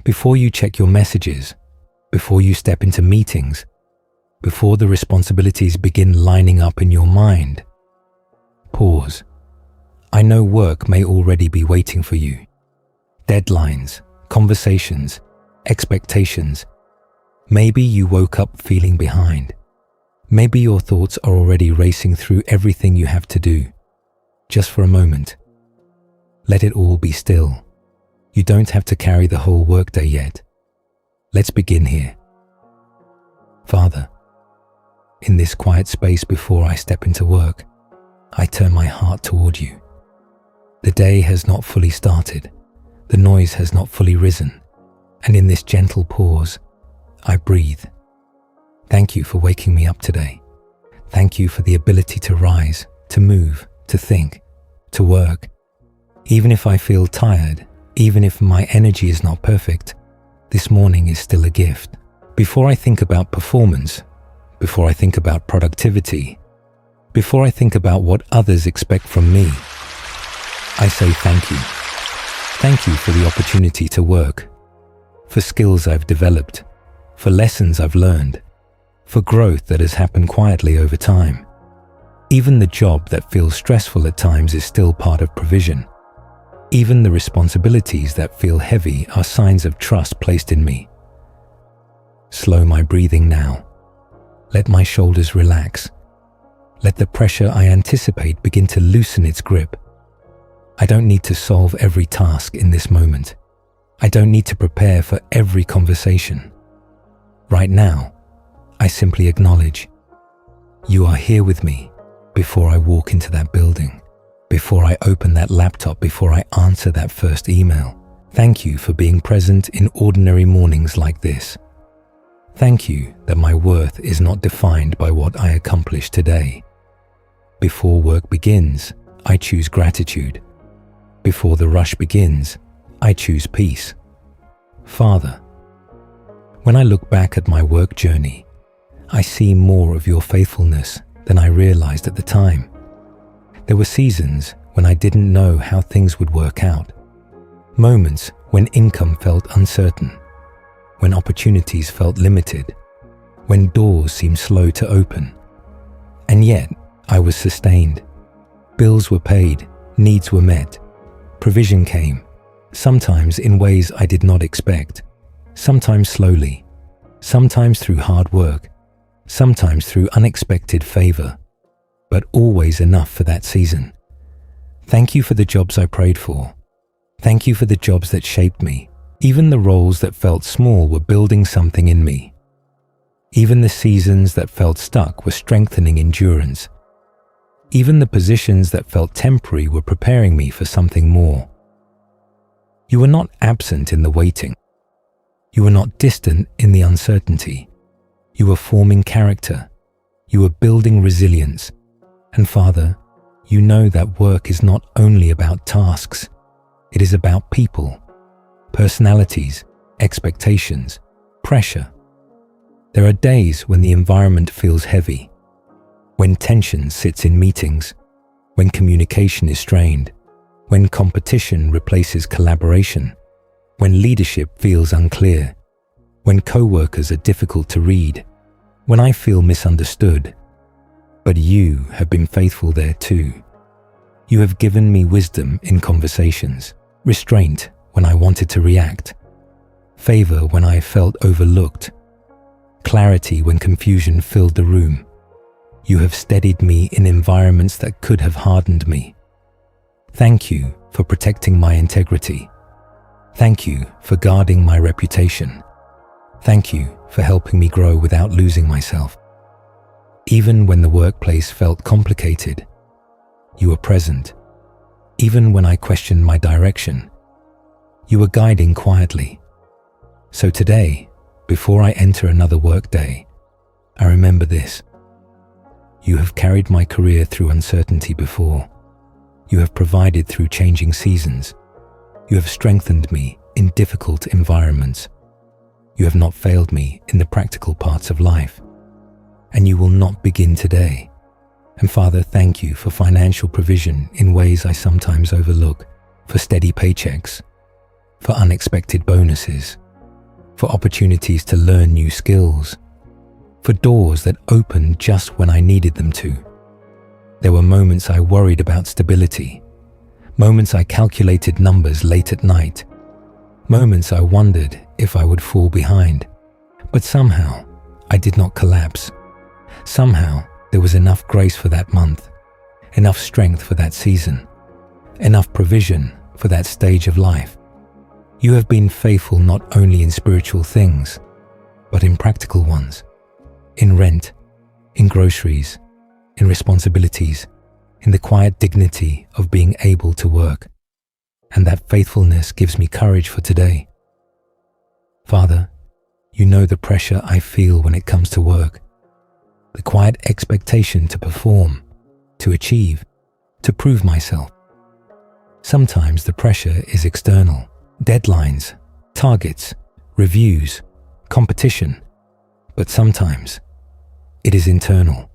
Before you check your messages, before you step into meetings, before the responsibilities begin lining up in your mind, pause. I know work may already be waiting for you. Deadlines, conversations, expectations. Maybe you woke up feeling behind. Maybe your thoughts are already racing through everything you have to do. Just for a moment, let it all be still. You don't have to carry the whole workday yet. Let's begin here. Father, in this quiet space before I step into work, I turn my heart toward you. The day has not fully started. The noise has not fully risen. And in this gentle pause, I breathe. Thank you for waking me up today. Thank you for the ability to rise, to move, to think, to work. Even if I feel tired, even if my energy is not perfect, this morning is still a gift. Before I think about performance, before I think about productivity, before I think about what others expect from me, I say thank you. Thank you for the opportunity to work, for skills I've developed, for lessons I've learned, for growth that has happened quietly over time. Even the job that feels stressful at times is still part of provision. Even the responsibilities that feel heavy are signs of trust placed in me. Slow my breathing now. Let my shoulders relax. Let the pressure I anticipate begin to loosen its grip. I don't need to solve every task in this moment. I don't need to prepare for every conversation. Right now, I simply acknowledge you are here with me before I walk into that building, before I open that laptop, before I answer that first email. Thank you for being present in ordinary mornings like this. Thank you that my worth is not defined by what I accomplish today. Before work begins, I choose gratitude. Before the rush begins, I choose peace. Father, when I look back at my work journey, I see more of your faithfulness than I realized at the time. There were seasons when I didn't know how things would work out. Moments when income felt uncertain, when opportunities felt limited, when doors seemed slow to open. And yet, I was sustained. Bills were paid, needs were met. Provision came, sometimes in ways I did not expect, sometimes slowly, sometimes through hard work, sometimes through unexpected favor, but always enough for that season. Thank you for the jobs I prayed for. Thank you for the jobs that shaped me. Even the roles that felt small were building something in me. Even the seasons that felt stuck were strengthening endurance. Even the positions that felt temporary were preparing me for something more. You were not absent in the waiting. You were not distant in the uncertainty. You were forming character. You were building resilience. And Father, you know that work is not only about tasks. It is about people, personalities, expectations, pressure. There are days when the environment feels heavy, when tension sits in meetings, when communication is strained, when competition replaces collaboration, when leadership feels unclear, when co-workers are difficult to read, when I feel misunderstood. But you have been faithful there too. You have given me wisdom in conversations, restraint when I wanted to react, favor when I felt overlooked, clarity when confusion filled the room. You have steadied me in environments that could have hardened me. Thank you for protecting my integrity. Thank you for guarding my reputation. Thank you for helping me grow without losing myself. Even when the workplace felt complicated, you were present. Even when I questioned my direction, you were guiding quietly. So today, before I enter another workday, I remember this. You have carried my career through uncertainty before. You have provided through changing seasons. You have strengthened me in difficult environments. You have not failed me in the practical parts of life. And you will not begin today. And Father, thank you for financial provision in ways I sometimes overlook, for steady paychecks, for unexpected bonuses, for opportunities to learn new skills, for doors that opened just when I needed them to. There were moments I worried about stability, moments I calculated numbers late at night, moments I wondered if I would fall behind. But somehow, I did not collapse. Somehow, there was enough grace for that month, enough strength for that season, enough provision for that stage of life. You have been faithful not only in spiritual things, but in practical ones, in rent, in groceries, in responsibilities, in the quiet dignity of being able to work. And that faithfulness gives me courage for today. Father, you know the pressure I feel when it comes to work, the quiet expectation to perform, to achieve, to prove myself. Sometimes the pressure is external, deadlines, targets, reviews, competition, but sometimes it is internal.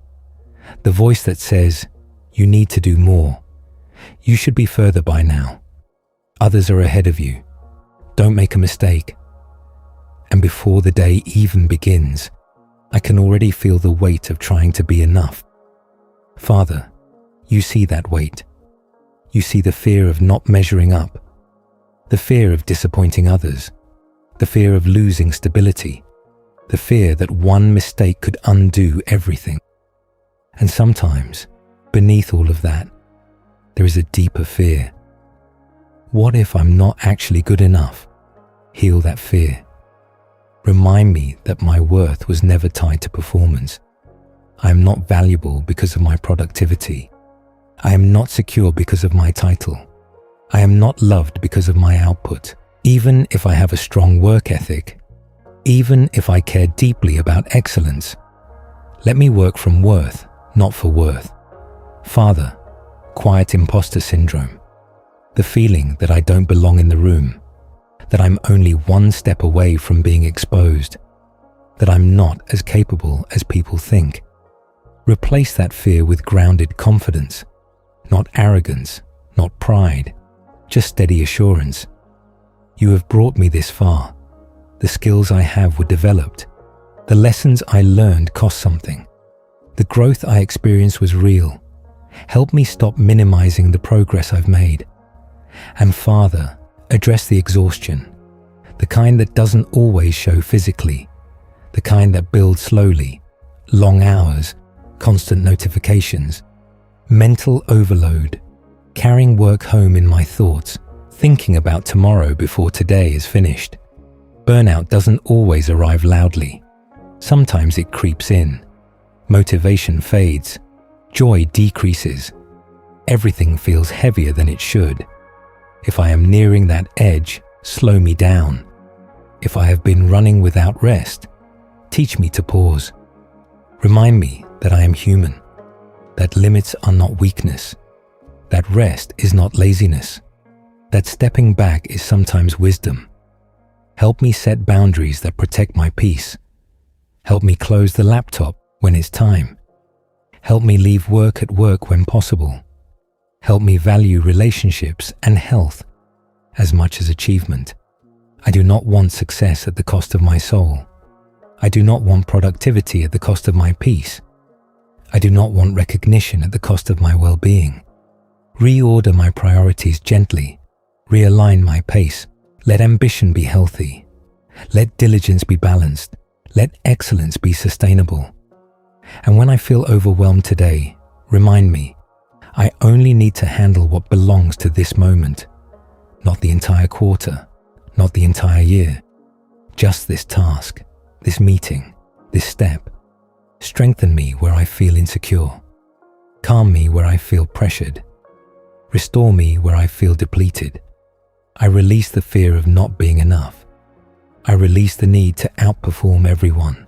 The voice that says, you need to do more. You should be further by now. Others are ahead of you. Don't make a mistake. And before the day even begins, I can already feel the weight of trying to be enough. Father, you see that weight. You see the fear of not measuring up, the fear of disappointing others, the fear of losing stability, the fear that one mistake could undo everything. And sometimes, beneath all of that, there is a deeper fear. What if I'm not actually good enough? Heal that fear. Remind me that my worth was never tied to performance. I am not valuable because of my productivity. I am not secure because of my title. I am not loved because of my output. Even if I have a strong work ethic, even if I care deeply about excellence, let me work from worth, not for worth. Father, quiet imposter syndrome, the feeling that I don't belong in the room, that I'm only one step away from being exposed, that I'm not as capable as people think. Replace that fear with grounded confidence, not arrogance, not pride, just steady assurance. You have brought me this far. The skills I have were developed. The lessons I learned cost something. The growth I experienced was real. Help me stop minimizing the progress I've made. And Father, address the exhaustion, the kind that doesn't always show physically, the kind that builds slowly, long hours, constant notifications, mental overload, carrying work home in my thoughts, thinking about tomorrow before today is finished. Burnout doesn't always arrive loudly. Sometimes it creeps in. Motivation fades. Joy decreases. Everything feels heavier than it should. If I am nearing that edge, slow me down. If I have been running without rest, teach me to pause. Remind me that I am human, that limits are not weakness, that rest is not laziness, that stepping back is sometimes wisdom. Help me set boundaries that protect my peace. Help me close the laptop when it's time. Help me leave work at work when possible. Help me value relationships and health as much as achievement. I do not want success at the cost of my soul. I do not want productivity at the cost of my peace. I do not want recognition at the cost of my well-being. Reorder my priorities gently. Realign my pace. Let ambition be healthy. Let diligence be balanced. Let excellence be sustainable. And when I feel overwhelmed today, remind me, I only need to handle what belongs to this moment, not the entire quarter, not the entire year, just this task, this meeting, this step. Strengthen me where I feel insecure. Calm me where I feel pressured. Restore me where I feel depleted. I release the fear of not being enough. I release the need to outperform everyone.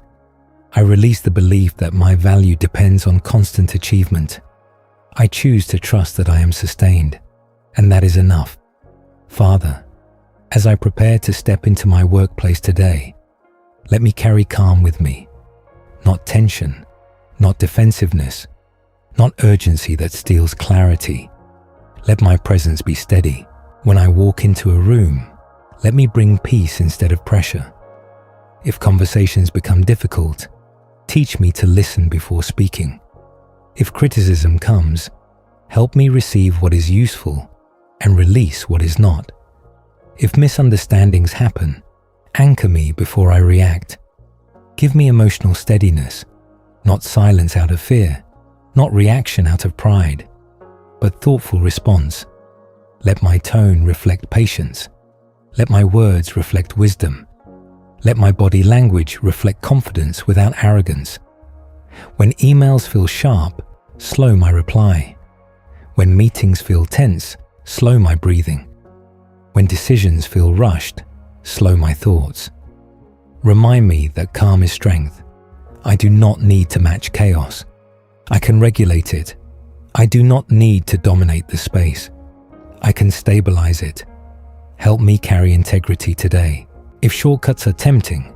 I release the belief that my value depends on constant achievement. I choose to trust that I am sustained, and that is enough. Father, as I prepare to step into my workplace today, let me carry calm with me, not tension, not defensiveness, not urgency that steals clarity. Let my presence be steady. When I walk into a room, let me bring peace instead of pressure. If conversations become difficult, teach me to listen before speaking. If criticism comes, help me receive what is useful and release what is not. If misunderstandings happen, anchor me before I react. Give me emotional steadiness, not silence out of fear, not reaction out of pride, but thoughtful response. Let my tone reflect patience. Let my words reflect wisdom. Let my body language reflect confidence without arrogance. When emails feel sharp, slow my reply. When meetings feel tense, slow my breathing. When decisions feel rushed, slow my thoughts. Remind me that calm is strength. I do not need to match chaos. I can regulate it. I do not need to dominate the space. I can stabilize it. Help me carry integrity today. If shortcuts are tempting,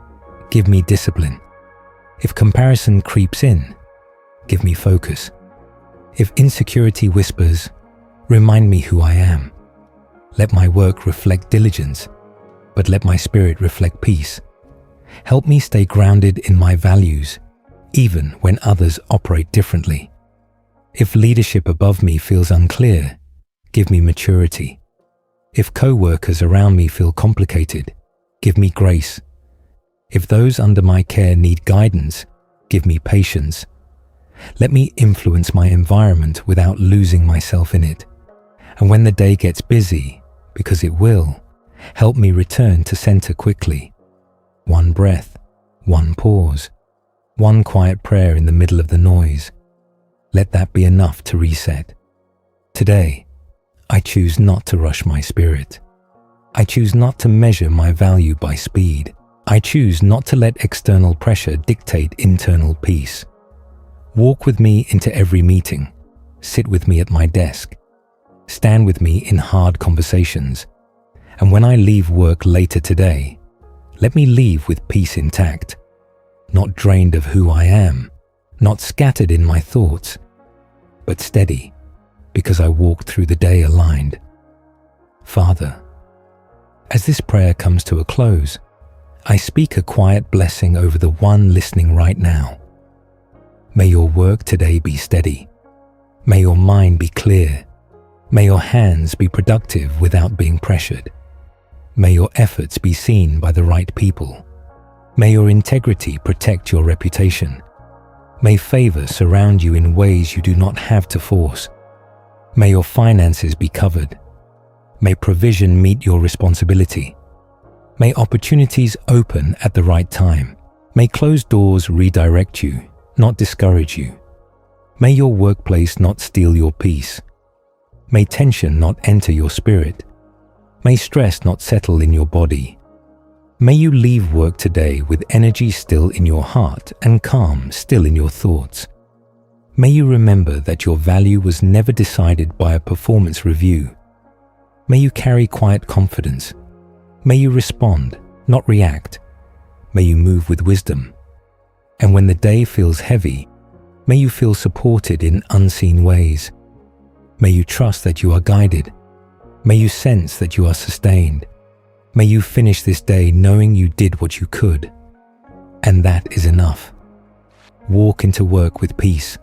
give me discipline. If comparison creeps in, give me focus. If insecurity whispers, remind me who I am. Let my work reflect diligence, but let my spirit reflect peace. Help me stay grounded in my values, even when others operate differently. If leadership above me feels unclear, give me maturity. If co-workers around me feel complicated, give me grace. If those under my care need guidance, give me patience. Let me influence my environment without losing myself in it. And when the day gets busy, because it will, help me return to center quickly. One breath, one pause, one quiet prayer in the middle of the noise. Let that be enough to reset. Today, I choose not to rush my spirit. I choose not to measure my value by speed. I choose not to let external pressure dictate internal peace. Walk with me into every meeting. Sit with me at my desk. Stand with me in hard conversations. And when I leave work later today, let me leave with peace intact, not drained of who I am, not scattered in my thoughts, but steady, because I walked through the day aligned. Father, as this prayer comes to a close, I speak a quiet blessing over the one listening right now. May your work today be steady. May your mind be clear. May your hands be productive without being pressured. May your efforts be seen by the right people. May your integrity protect your reputation. May favor surround you in ways you do not have to force. May your finances be covered. May provision meet your responsibility. May opportunities open at the right time. May closed doors redirect you, not discourage you. May your workplace not steal your peace. May tension not enter your spirit. May stress not settle in your body. May you leave work today with energy still in your heart and calm still in your thoughts. May you remember that your value was never decided by a performance review. May you carry quiet confidence. May you respond, not react. May you move with wisdom. And when the day feels heavy, may you feel supported in unseen ways. May you trust that you are guided. May you sense that you are sustained. May you finish this day knowing you did what you could. And that is enough. Walk into work with peace.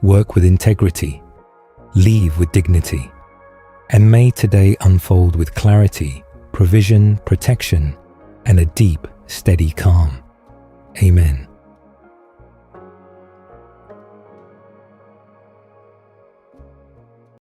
Work with integrity. Leave with dignity. And may today unfold with clarity, provision, protection, and a deep, steady calm. Amen.